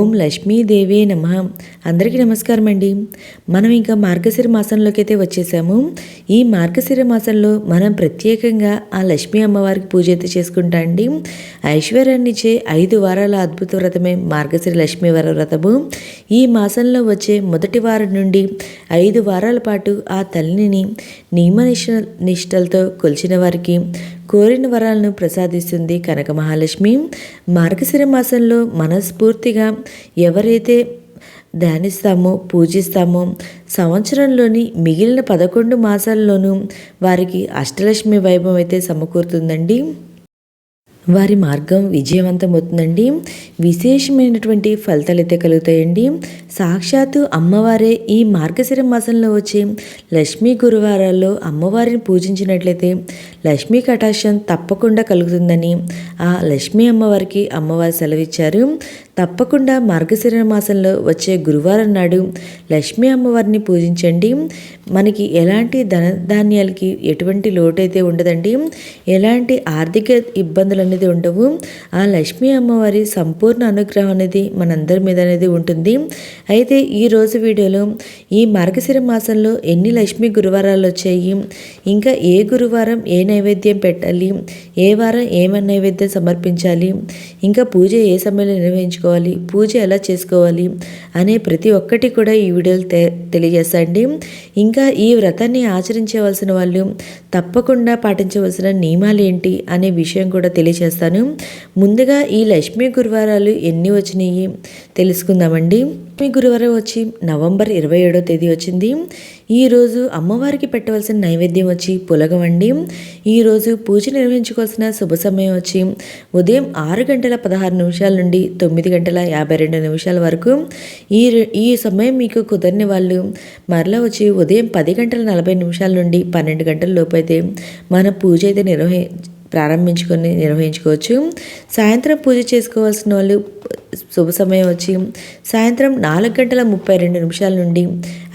ఓం లక్ష్మీదేవి నమః. అందరికీ నమస్కారం అండి. మనం ఇంకా మార్గశిర మాసంలోకి అయితే వచ్చేసాము. ఈ మార్గశిర మాసంలో మనం ప్రత్యేకంగా ఆ లక్ష్మీ అమ్మవారికి పూజ అయితే చేసుకుంటా అండి. ఐశ్వర్యాన్నిచ్చే 5 వారాల అద్భుత వ్రతమే మార్గశిర లక్ష్మీ వ్రతము. ఈ మాసంలో వచ్చే మొదటి వారం నుండి 5 వారాల పాటు ఆ తల్లిని నిష్టలతో కొలిచిన వారికి కోరిన వరాలను ప్రసాదిస్తుంది కనక మహాలక్ష్మి. మార్గశిర మాసంలో మనస్ఫూర్తిగా ఎవరైతే ధ్యానిస్తామో పూజిస్తామో సంవత్సరంలోని మిగిలిన 11 మాసాల్లోనూ వారికి అష్టలక్ష్మి వైభవం అయితే సమకూరుతుందండి. వారి మార్గం విజయవంతమవుతుందండి. విశేషమైనటువంటి ఫలితాలు అయితే కలుగుతాయండి. సాక్షాత్తు అమ్మవారే ఈ మార్గశిర మాసంలో వచ్చే లక్ష్మీ గురువారాల్లో అమ్మవారిని పూజించినట్లయితే లక్ష్మీ కటాక్షం తప్పకుండా కలుగుతుందని ఆ లక్ష్మీ అమ్మవారికి అమ్మవారు సెలవిచ్చారు. తప్పకుండా మార్గశిర మాసంలో వచ్చే గురువారం నాడు లక్ష్మీ అమ్మవారిని పూజించండి. మనకి ఎలాంటి ధనధాన్యాలకి ఎటువంటి లోటు అయితే ఉండదండి. ఎలాంటి ఆర్థిక ఇబ్బందులు అనేది ఉండవు. ఆ లక్ష్మీ అమ్మవారి సంపూర్ణ అనుగ్రహం అనేది మనందరి మీద అనేది ఉంటుంది. అయితే ఈరోజు వీడియోలో ఈ మార్గశిర మాసంలో ఎన్ని లక్ష్మీ గురువారాలు వచ్చాయి, ఇంకా ఏ గురువారం ఏ నైవేద్యం పెట్టాలి, ఏ వారం ఏమన్నా నైవేద్యం సమర్పించాలి, ఇంకా పూజ ఏ సమయంలో నిర్వహించుకోవాలి, పూజ ఎలా చేసుకోవాలి అనే ప్రతి ఒక్కటి కూడా ఈ వీడియోలో తెలియజేస్తాండి. ఇంకా ఈ వ్రతాన్ని ఆచరించవలసిన వాళ్ళు తప్పకుండా పాటించవలసిన నియమాలు ఏంటి అనే విషయం కూడా తెలియజేస్తాను. ముందుగా ఈ లక్ష్మీ గురువారాలు ఎన్ని వచ్చినాయి తెలుసుకుందామండి. లక్ష్మీ గురువారం వచ్చి నవంబర్ 27వ తేదీ వచ్చింది. ఈరోజు అమ్మవారికి పెట్టవలసిన నైవేద్యం వచ్చి పులగం అండి. ఈరోజు పూజ నిర్వహించుకోవాల్సిన శుభ సమయం వచ్చి ఉదయం 6:16 నుండి 9:52 వరకు. ఈ సమయం మీకు కుదరని వాళ్ళు మరలా వచ్చి ఉదయం 10:40 నుండి 12 గంటల లోపు అయితే మన పూజ అయితే నిర్వహించుకోవచ్చు. సాయంత్రం పూజ చేసుకోవాల్సిన వాళ్ళు శుభ సమయం వచ్చి సాయంత్రం 4:32 నుండి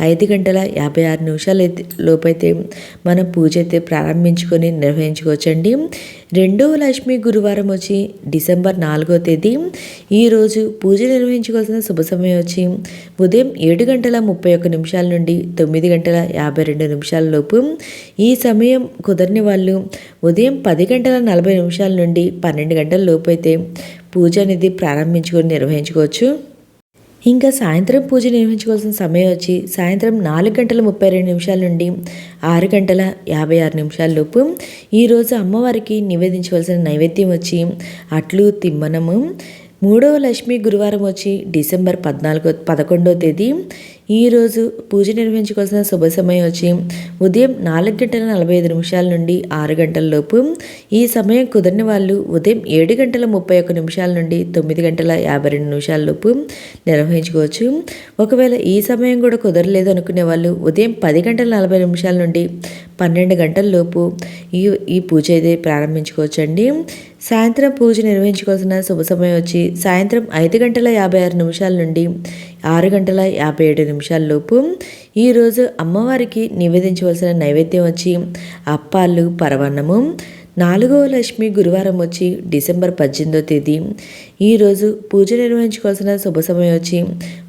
5:56 లోపైతే మన పూజ అయితే ప్రారంభించుకొని నిర్వహించుకోవచ్చండి. రెండవ లక్ష్మీ గురువారం వచ్చి డిసెంబర్ 4వ తేదీ. ఈరోజు పూజ నిర్వహించుకోవాల్సిన శుభ సమయం వచ్చి ఉదయం 7:31 నుండి 9:52 లోపు. ఈ సమయం కుదరని వాళ్ళు ఉదయం 10:40 నుండి 12 గంటల లోపు అయితే పూజ అనేది ప్రారంభించుకొని నిర్వహించుకోవచ్చు. ఇంకా సాయంత్రం పూజ నిర్వహించుకోవాల్సిన సమయం వచ్చి సాయంత్రం 4:32 నుండి 6:56 లోపు. ఈరోజు అమ్మవారికి నివేదించవలసిన నైవేద్యం వచ్చి అట్లు తిమ్మనము. మూడవ లక్ష్మీ గురువారం వచ్చి డిసెంబర్ 11వ తేదీ. ఈరోజు పూజ నిర్వహించుకోవాల్సిన శుభ సమయం వచ్చి ఉదయం 4:45 నుండి 6 గంటల లోపు. ఈ సమయం కుదరని వాళ్ళు ఉదయం 7:31 నుండి 9:52 లోపు నిర్వహించుకోవచ్చు. ఒకవేళ ఈ సమయం కూడా కుదరలేదు అనుకునే వాళ్ళు ఉదయం 10:40 నుండి 12 గంటల లోపు ఈ పూజ అయితే ప్రారంభించుకోవచ్చండి. సాయంత్రం పూజ నిర్వహించుకోవాల్సిన శుభ సమయం వచ్చి సాయంత్రం 5:56 నుండి 6:57 లోపు. ఈరోజు అమ్మవారికి నివేదించవలసిన నైవేద్యం వచ్చి అప్పాలు పరవన్నము. నాలుగవ లక్ష్మి గురువారం వచ్చి డిసెంబర్ 18వ తేదీ. ఈరోజు పూజ నిర్వహించుకోవాల్సిన శుభ సమయం వచ్చి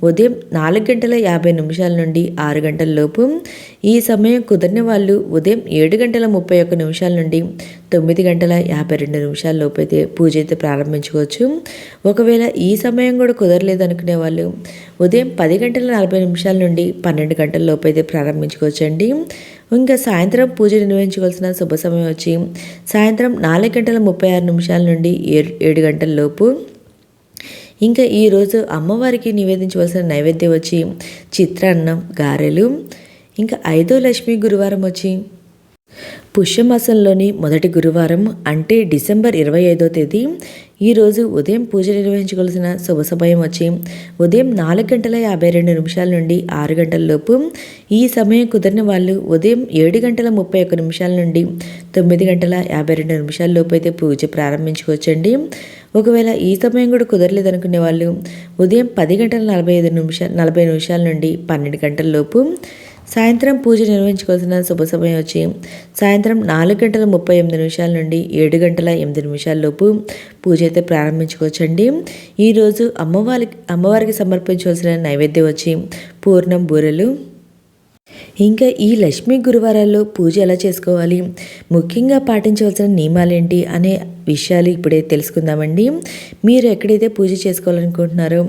ఉదయం 4:50 నుండి 6 గంటల లోపు. ఈ సమయం కుదరని వాళ్ళు ఉదయం 7:31 నుండి 9:52 లోపు అయితే పూజ అయితే ప్రారంభించుకోవచ్చు. ఒకవేళ ఈ సమయం కూడా కుదరలేదు అనుకునే వాళ్ళు ఉదయం 10:40 నుండి 12 గంటల లోపు అయితే ప్రారంభించుకోవచ్చండి. ఇంకా సాయంత్రం పూజ నిర్వహించుకోవాల్సిన శుభ సమయం వచ్చి సాయంత్రం 4:36 నుండి 7 గంటల లోపు. ఇంకా ఈరోజు అమ్మవారికి నివేదించవలసిన నైవేద్యం వచ్చి చిత్రాన్నం, గారెలు. ఇంకా 5వ లక్ష్మీ గురువారం వచ్చి పుష్యమాసంలోని మొదటి గురువారం అంటే డిసెంబర్ 25వ తేదీ. ఈరోజు ఉదయం పూజ నిర్వహించుకోవాల్సిన శుభ సమయం వచ్చి ఉదయం 4:52 నుండి 6 గంటల లోపు. ఈ సమయం కుదిరిన వాళ్ళు ఉదయం 7:31 నుండి 9:52 లోపు అయితే పూజ ప్రారంభించుకోవచ్చండి. ఒకవేళ ఈ సమయం కూడా కుదరలేదు అనుకునే వాళ్ళు ఉదయం 10:40 నుండి 12 గంటల లోపు. సాయంత్రం పూజ నిర్వహించుకోవాల్సిన శుభ సమయం వచ్చి సాయంత్రం 4:38 నుండి 7:08 లోపు పూజ అయితే ప్రారంభించుకోవచ్చండి. ఈరోజు అమ్మవారికి సమర్పించవలసిన నైవేద్యం వచ్చి పూర్ణం బూరెలు. ఇంకా ఈ లక్ష్మీ గురువారాల్లో పూజ ఎలా చేసుకోవాలి, ముఖ్యంగా పాటించవలసిన నియమాలేంటి అనే విషయాలు ఇప్పుడే తెలుసుకుందామండి. మీరు ఎక్కడైతే పూజ చేసుకోవాలనుకుంటున్నారో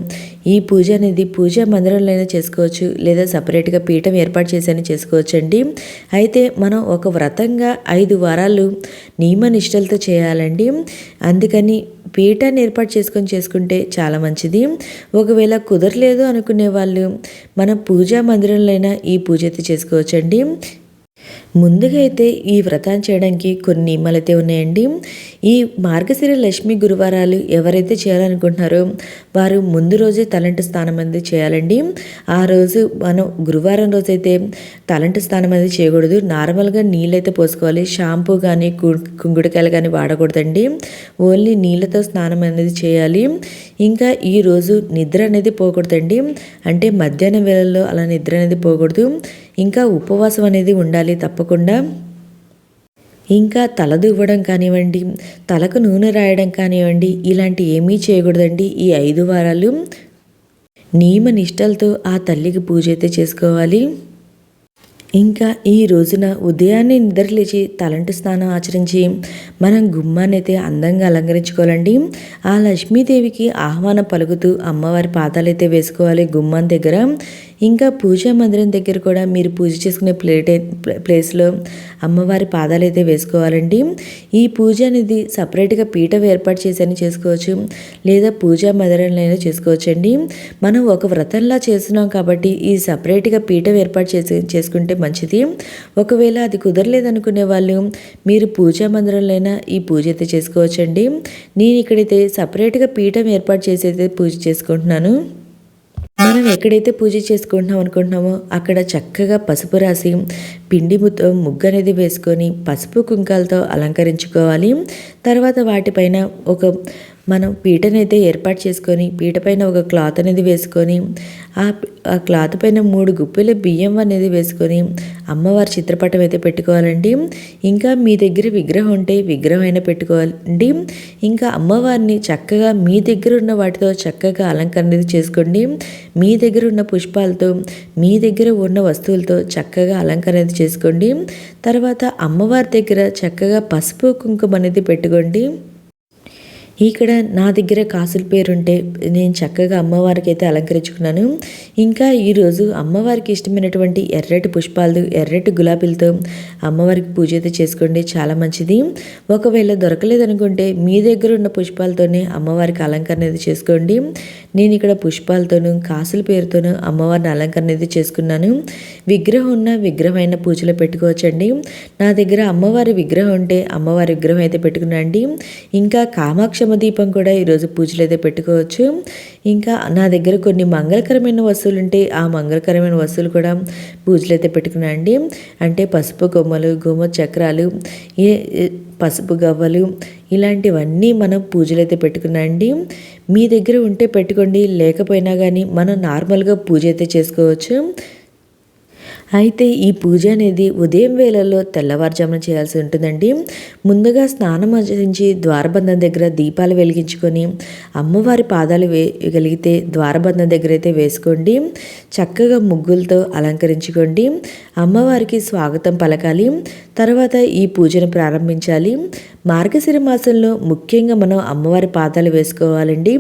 ఈ పూజ అనేది పూజా మందిరంలో అయినా చేసుకోవచ్చు, లేదా సపరేట్గా పీఠం ఏర్పాటు చేసైనా చేసుకోవచ్చు అండి. అయితే మనం ఒక వ్రతంగా 5 వారాలు నియమ నిష్టలతో చేయాలండి. అందుకని పీఠాన్ని ఏర్పాటు చేసుకుంటే చాలా మంచిది. ఒకవేళ కుదరలేదు అనుకునే వాళ్ళు మన పూజా మందిరంలో అయినా ఈ పూజ అయితే చేసుకోవచ్చండి. ముందుగా అయితే ఈ వ్రతాన్ని చేయడానికి కొన్ని నియమాలు అయితే ఉన్నాయండి. ఈ మార్గశిర లక్ష్మీ గురువారాలు ఎవరైతే చేయాలనుకుంటున్నారో వారు ముందు రోజే తలంటు స్నానం అనేది చేయాలండి. ఆ రోజు మనం గురువారం రోజైతే తలంటు స్నానం అనేది చేయకూడదు. నార్మల్గా నీళ్ళైతే పోసుకోవాలి. షాంపూ కానీ కుంకుడుకాయలు కానీ వాడకూడదండి. ఓన్లీ నీళ్ళతో స్నానం అనేది చేయాలి. ఇంకా ఈరోజు నిద్ర అనేది పోకూడదండి. అంటే మధ్యాహ్నం వేళల్లో అలా నిద్ర అనేది పోకూడదు. ఇంకా ఉపవాసం అనేది ఉండాలి తప్పకుండా. ఇంకా తల దువ్వడం కానివ్వండి, తలకు నూనె రాయడం కానివ్వండి, ఇలాంటి ఏమీ చేయకూడదండి. ఈ 5 వారాలు నియమ నిష్టలతో ఆ తల్లికి పూజ అయితే చేసుకోవాలి. ఇంకా ఈ రోజున ఉదయాన్నే నిద్రలేచి తలంటు స్నానం ఆచరించి మనం గుమ్మాన్ని అయితే అందంగా అలంకరించుకోవాలండి. ఆ లక్ష్మీదేవికి ఆహ్వానం పలుకుతూ అమ్మవారి పాదాలైతే వేసుకోవాలి గుమ్మం దగ్గర. ఇంకా పూజా మందిరం దగ్గర కూడా మీరు పూజ చేసుకునే ప్లేస్లో అమ్మవారి పాదాలు అయితే వేసుకోవాలండి. ఈ పూజ అనేది సపరేట్గా పీఠం ఏర్పాటు చేసి చేసుకోవచ్చు, లేదా పూజా మందిరంలో అయినా చేసుకోవచ్చండి. మనం ఒక వ్రతంలా చేస్తున్నాం కాబట్టి ఈ సపరేట్గా పీఠం ఏర్పాటు చేసుకుంటే మంచిది. ఒకవేళ అది కుదరలేదనుకునే వాళ్ళు మీరు పూజా మందిరంలో అయినా ఈ పూజ అయితే చేసుకోవచ్చండి. నేను ఇక్కడైతే సపరేట్గా పీఠం ఏర్పాటు చేసి అయితే పూజ చేసుకుంటున్నాను. మనం ఎక్కడైతే పూజ చేసుకుంటున్నాం అనుకుంటున్నామో అక్కడ చక్కగా పసుపు రాసి పిండి ముగ్గు అనేది వేసుకొని పసుపు కుంకాలతో అలంకరించుకోవాలి. తర్వాత వాటిపైన మనం పీటనైతే ఏర్పాటు చేసుకొని పీట పైన ఒక క్లాత్ అనేది వేసుకొని ఆ క్లాత్ పైన 3 గుప్పెల బియ్యం అనేది వేసుకొని అమ్మవారి చిత్రపటం అయితే పెట్టుకోవాలండి. ఇంకా మీ దగ్గర విగ్రహం ఉంటే విగ్రహం అయినా పెట్టుకోవాలండి. ఇంకా అమ్మవారిని చక్కగా మీ దగ్గర ఉన్న వాటితో చక్కగా అలంకరణ అనేది చేసుకోండి. మీ దగ్గర ఉన్న పుష్పాలతో, మీ దగ్గర ఉన్న వస్తువులతో చక్కగా అలంకరణ అనేది చేసుకోండి. తర్వాత అమ్మవారి దగ్గర చక్కగా పసుపు కుంకుమ అనేది పెట్టుకోండి. ఇక్కడ నా దగ్గర కాసుల పేరుంటే నేను చక్కగా అమ్మవారికి అయితే అలంకరించుకున్నాను. ఇంకా ఈరోజు అమ్మవారికి ఇష్టమైనటువంటి ఎర్రటి పుష్పాలు, ఎర్రటి గులాబీలతో అమ్మవారికి పూజ అయితే చేసుకోండి, చాలా మంచిది. ఒకవేళ దొరకలేదనుకుంటే మీ దగ్గర ఉన్న పుష్పాలతోనే అమ్మవారికి అలంకరణ అయితే చేసుకోండి. నేను ఇక్కడ పుష్పాలతోనూ కాసుల పేరుతోనూ అమ్మవారిని అలంకరణ అయితే చేసుకున్నాను. విగ్రహం ఉన్న విగ్రహమైన పూజలో పెట్టుకోవచ్చండి. నా దగ్గర అమ్మవారి విగ్రహం ఉంటే అమ్మవారి విగ్రహం అయితే పెట్టుకున్నాండి. ఇంకా కామాక్షమ్మ దీపం కూడా ఈరోజు పూజలు అయితే పెట్టుకోవచ్చు. ఇంకా నా దగ్గర కొన్ని మంగళకరమైన వస్తువులు ఉంటే ఆ మంగళకరమైన వస్తువులు కూడా పూజలు అయితే పెట్టుకున్నా అండి. అంటే పసుపు కొమ్మలు, గోమ చక్రాలు, పసుపు గవ్వలు, ఇలాంటివన్నీ మనం పూజలు అయితే పెట్టుకున్నా అండి. మీ దగ్గర ఉంటే పెట్టుకోండి, లేకపోయినా కానీ మనం నార్మల్గా పూజ అయితే చేసుకోవచ్చు. అయితే ఈ పూజ అనేది ఉదయం వేళల్లో తెల్లవారుజామున చేయాల్సి ఉంటుందండి. ముందుగా స్నానం ఆచరించి ద్వారబంధం దగ్గర దీపాలు వెలిగించుకొని అమ్మవారి పాదాలు వేయగలిగితే ద్వారబంధం దగ్గర అయితే వేసుకోండి. చక్కగా ముగ్గులతో అలంకరించుకోండి. అమ్మవారికి స్వాగతం పలకాలి. తర్వాత ఈ పూజను ప్రారంభించాలి. మార్గశిర మాసంలో ముఖ్యంగా మనం అమ్మవారి పాదాలు వేసుకోవాలండి.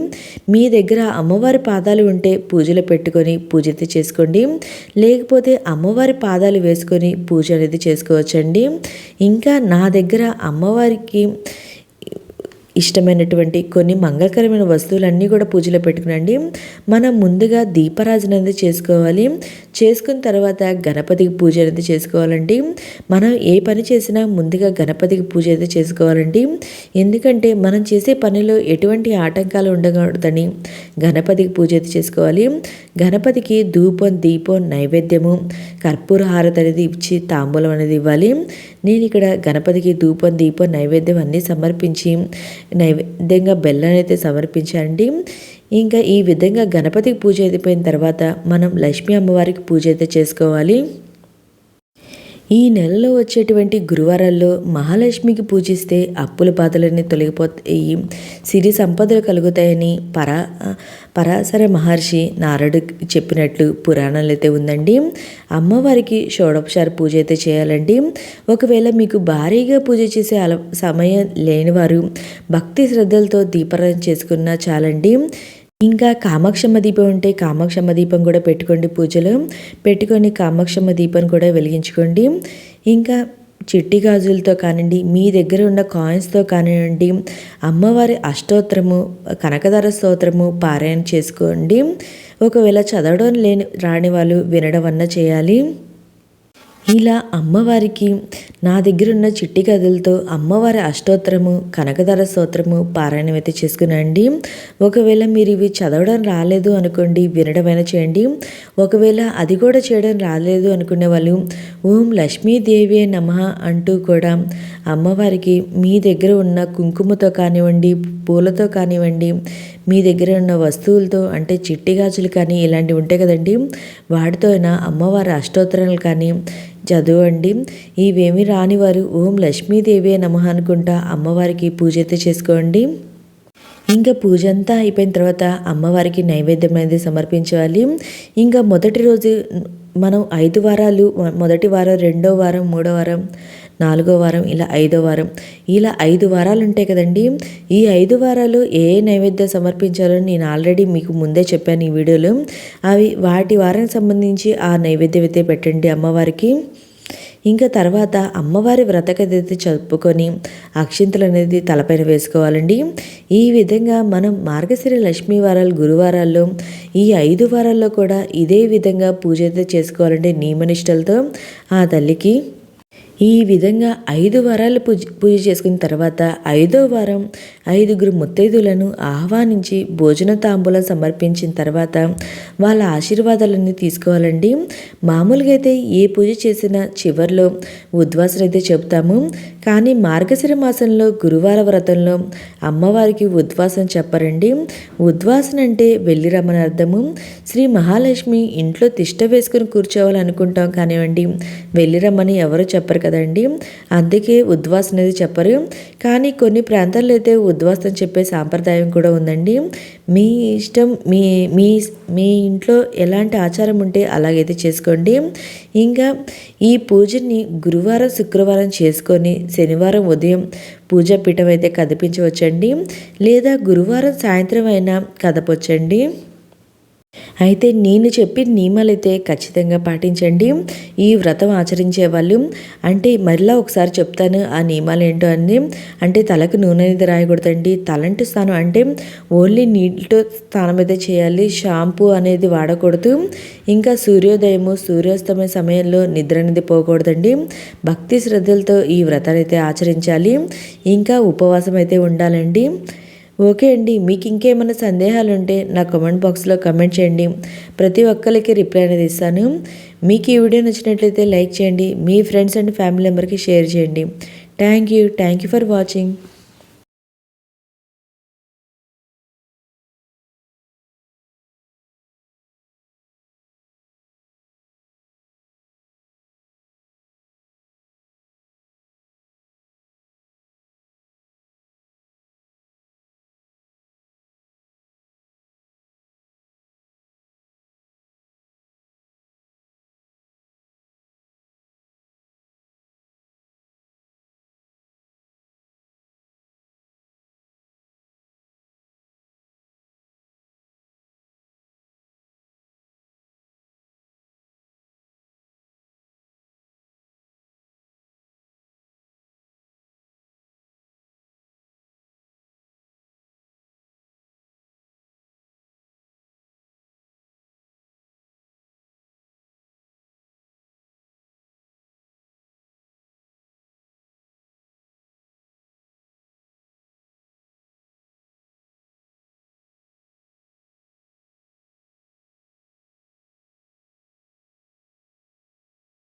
మీ దగ్గర అమ్మవారి పాదాలు ఉంటే పూజలు పెట్టుకొని పూజ అయితే చేసుకోండి, లేకపోతే అమ్మవారి పాదాలు వేసుకొని పూజ అనేది చేసుకోవచ్చండి. ఇంకా నా దగ్గర అమ్మవారికి ఇష్టమైనటువంటి కొన్ని మంగళకరమైన వస్తువులన్నీ కూడా పూజలో పెట్టుకునండి. మనం ముందుగా దీపారాజన అనేది చేసుకోవాలి. చేసుకున్న తర్వాత గణపతికి పూజ అనేది చేసుకోవాలండి. మనం ఏ పని చేసినా ముందుగా గణపతికి పూజ అయితే చేసుకోవాలండి. ఎందుకంటే మనం చేసే పనిలో ఎటువంటి ఆటంకాలు ఉండకూడదని గణపతికి పూజ అయితే చేసుకోవాలి. గణపతికి ధూపం, దీపం, నైవేద్యము, కర్పూర హారతి అనేది ఇచ్చి తాంబూలం అనేది ఇవ్వాలి. నేను ఇక్కడ గణపతికి ధూపం, దీపం, నైవేద్యం అన్నీ సమర్పించి నైవేద్యంగా బెల్లాన్ని అయితే సమర్పించండి. ఇంకా ఈ విధంగా గణపతికి పూజ అయిపోయిన తర్వాత మనం లక్ష్మీ అమ్మవారికి పూజ అయితే చేసుకోవాలి. ఈ నెలలో వచ్చేటువంటి గురువారాల్లో మహాలక్ష్మికి పూజిస్తే అప్పుల బాధలన్నీ తొలగిపోతాయి, సిరి సంపదలు కలుగుతాయని పరాశర మహర్షి నారడు చెప్పినట్లు పురాణాలు అయితే ఉందండి. అమ్మవారికి షోడోపచార పూజ అయితే చేయాలండి. ఒకవేళ మీకు భారీగా పూజ చేసే సమయం లేనివారు భక్తి శ్రద్ధలతో దీపారాధన చేసుకున్నా చాలండి. ఇంకా కామాక్షమ్మ దీపం ఉంటే కామాక్షమ్మ దీపం కూడా పెట్టుకోండి, పూజలో పెట్టుకొని కామాక్షమ్మ దీపం కూడా వెలిగించుకోండి. ఇంకా చిట్టి గాజులతో కానివ్వండి, మీ దగ్గర ఉన్న కాయిన్స్తో కానివ్వండి, అమ్మవారి అష్టోత్తరము కనకదార స్తోత్రము పారాయణ చేసుకోండి. ఒకవేళ చదవడం రాని వాళ్ళు వినడం అన్న చేయాలి. ఇలా అమ్మవారికి నా దగ్గర ఉన్న చిట్టి గదులతో అమ్మవారి అష్టోత్తరము కనకదార స్తోత్రము పారాయణం అయితే చేసుకునండి. ఒకవేళ మీరు ఇవి చదవడం రాలేదు అనుకోండి, వినడమైనా చేయండి. ఒకవేళ అది కూడా చేయడం రాలేదు అనుకునే వాళ్ళు ఓం లక్ష్మీదేవి నమః అంటూ కూడా అమ్మవారికి మీ దగ్గర ఉన్న కుంకుమతో కానివ్వండి, పూలతో కానివ్వండి, మీ దగ్గర ఉన్న వస్తువులతో అంటే చిట్టి గాజులు కానీ ఇలాంటివి ఉంటాయి కదండి, వాటితో అయినా అమ్మవారి అష్టోత్తరాలు కానీ చదవండి. ఇవేమి రానివారు ఓం లక్ష్మీదేవి నమః అనుకుంటా అమ్మవారికి పూజ అయితే చేసుకోండి. ఇంకా పూజ అంతా అయిపోయిన తర్వాత అమ్మవారికి నైవేద్యం అనేది సమర్పించాలి. ఇంకా మొదటి రోజు మనం 5 వారాలు, మొదటి వారం, 2వ వారం, 3వ వారం, 4వ వారం, ఇలా 5వ వారం, ఇలా 5 వారాలు ఉంటాయి కదండి. ఈ 5 వారాలు ఏ నైవేద్యం సమర్పించాలో నేను ఆల్రెడీ మీకు ముందే చెప్పాను ఈ వీడియోలో. వాటి వారానికి సంబంధించి ఆ నైవేద్యం అయితే పెట్టండి అమ్మవారికి. ఇంకా తర్వాత అమ్మవారి వ్రతకథ అయితే చెప్పుకొని అక్షింతలు అనేది తలపైన వేసుకోవాలండి. ఈ విధంగా మనం మార్గశిర లక్ష్మీ వారాలు గురువారాల్లో ఈ 5 వారాల్లో కూడా ఇదే విధంగా పూజ అయితే చేసుకోవాలండి నియమనిష్టలతో ఆ తల్లికి. ఈ విధంగా 5 వారాలు పూజ చేసుకున్న తర్వాత 5వ వారం 5గురు ముత్తైదులను ఆహ్వానించి భోజన తాంబూలం సమర్పించిన తర్వాత వాళ్ళ ఆశీర్వాదాలన్నీ తీసుకోవాలండి. మామూలుగా అయితే ఏ పూజ చేసినా చివరిలో ఉద్వాసన అయితే చెప్తాము, కానీ మార్గశిర మాసంలో గురువార వ్రతంలో అమ్మవారికి ఉద్వాసన చెప్పరండి. ఉద్వాసన అంటే వెళ్ళి రమ్మని అర్థము. శ్రీ మహాలక్ష్మి ఇంట్లో తిష్ట వేసుకుని కూర్చోవాలనుకుంటాం కానివ్వండి, వెళ్ళి రమ్మని ఎవరు చెప్పరు కదండి, అందుకే ఉద్వాసన అనేది చెప్పరు. కానీ కొన్ని ప్రాంతాల్లో అయితే ఉద్వాసన చెప్పే సాంప్రదాయం కూడా ఉందండి. మీ ఇష్టం, మీ మీ మీ ఇంట్లో ఎలాంటి ఆచారం ఉంటే అలాగైతే చేసుకోండి. ఇంకా ఈ పూజని గురువారం శుక్రవారం చేసుకొని శనివారం ఉదయం పూజా పీఠం అయితే కదిపించవచ్చండి, లేదా గురువారం సాయంత్రం అయినా కదపొచ్చండి. అయితే నేను చెప్పిన నియమాలైతే ఖచ్చితంగా పాటించండి ఈ వ్రతం ఆచరించే వాళ్ళు. అంటే మరలా ఒకసారి చెప్తాను ఆ నియమాలు ఏంటో అని. అంటే తలకు నూనె అనేది రాయకూడదండి. తలంటి స్నానం అంటే ఓన్లీ నీటితో స్నానం అయితే చేయాలి, షాంపూ అనేది వాడకూడదు. ఇంకా సూర్యోదయము సూర్యాస్తమయ సమయంలో నిద్ర అనేది పోకూడదండి. భక్తి శ్రద్ధలతో ఈ వ్రతాన్ని అయితే ఆచరించాలి. ఇంకా ఉపవాసం అయితే ఉండాలండి. ఓకే అండి, మీకు ఇంకేమైనా సందేహాలు ఉంటే నా కామెంట్ బాక్స్లో కామెంట్ చేయండి, ప్రతి ఒక్కరికి రిప్లై అనేది ఇస్తాను. మీకు ఈ వీడియో నచ్చినట్లయితే లైక్ చేయండి, మీ ఫ్రెండ్స్ అండ్ ఫ్యామిలీ మెంబర్కి షేర్ చేయండి. Thank you for watching.